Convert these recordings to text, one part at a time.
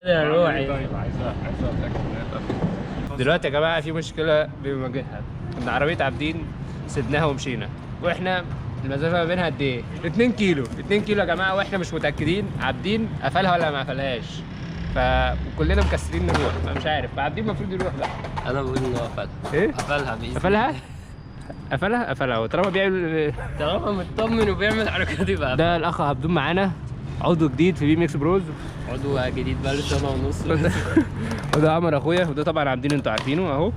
يا روعي. طيب عايزة اتاكد ان هي اتقفلت. دلوقتي يا جماعه في مشكله بنواجهها. ان عربيه عابدين سيبناها ومشينا، واحنا المسافه ما بينها قد ايه؟ 2 كيلو. 2 كيلو يا جماعه، واحنا مش متاكدين عابدين قفلها ولا ما قفلهاش. فكلنا مكسرين نروح، انا مش عارف. فعابدين المفروض يروح بقى. انا بقول انه قفلها. ايه؟ قفلها باذن قفلها؟ قفلها وطالما بيعمل. طالما مطمن وبيعمل الحركه دي بقى. ده الاخ عبدون معانا، عضو جديد في بي ميكس بروز. عضو جديد بقاله سنه ونص. وده عمر اخويا، وده طبعا عابدين انتوا عارفينه اهو.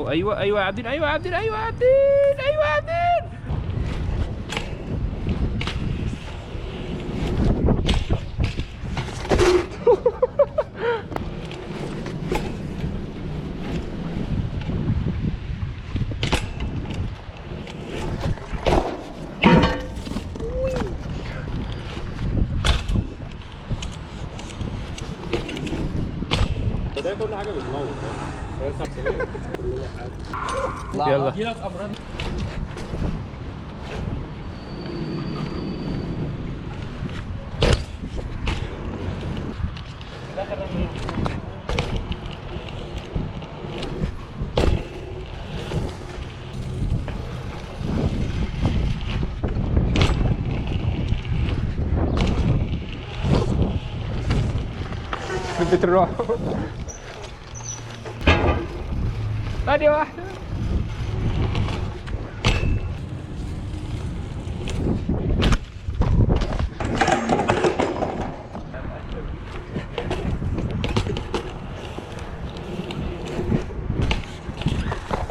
ايوه يا عابدين، ايوه يا عابدين، ايوه يا عابدين، ايوه يا عابدين. ده كل حاجه بتموت. يلا لك امراض. في بيت الروح. ثانية واحدة.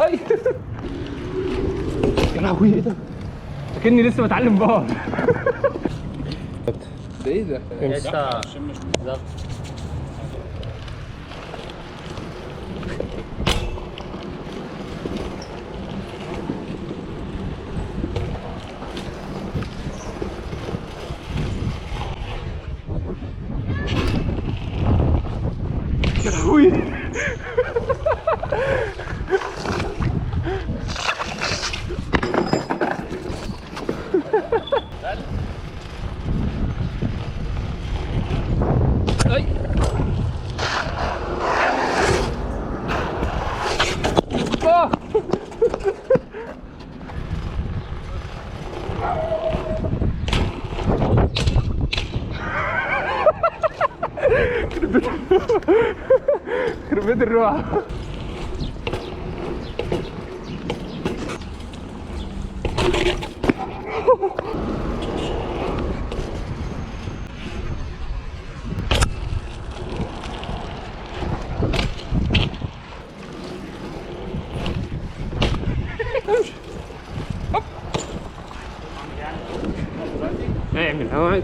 اي يا لهوي، ايه ده؟ كأني لسه بتعلم بار. ده ايه ده؟ لسه بالظبط. يا لهوي. اي يخرب بيت الروح. اعمل هواك.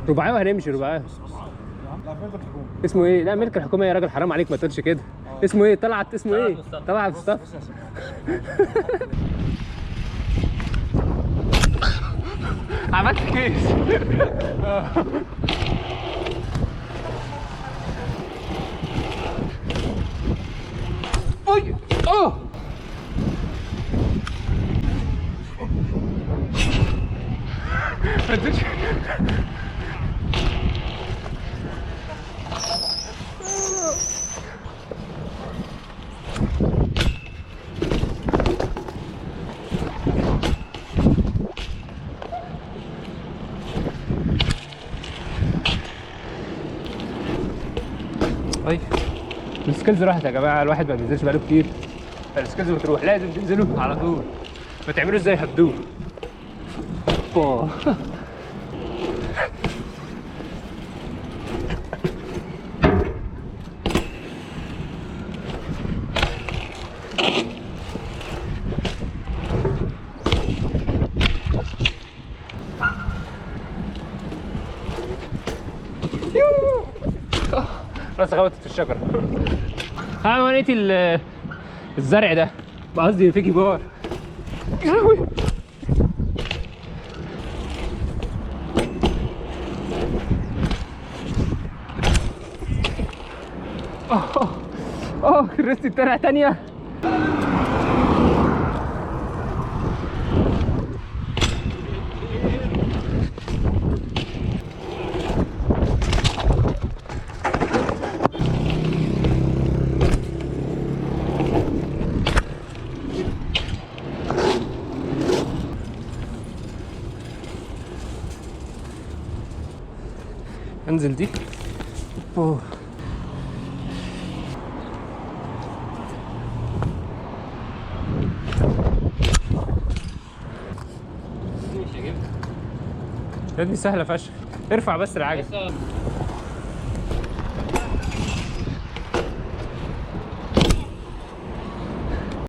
رباعية وهنمشي رباعية. اسمه ايه؟ لا ملك الحكومة يا راجل، حرام عليك ما تقولش كده. اسمه ايه؟ طلعت. اسمه ايه؟ طلعت مصطفى. عملت كيس. اي السكيلز راحت يا جماعه، الواحد ما بينزلش بقاله كتير. فالسكيلز بتروح، لازم تنزلوا على طول. ما تعملوا ازاي هبدوه. راسي خبطت في الشجره. انا لقيت الزرع ده، قصدي فيكي بار. يا لهوي. اوه كرست التانية تانية. انزل دي. اوه مش هجيب. يا ابني سهلة فشخ، ارفع بس العجل. بس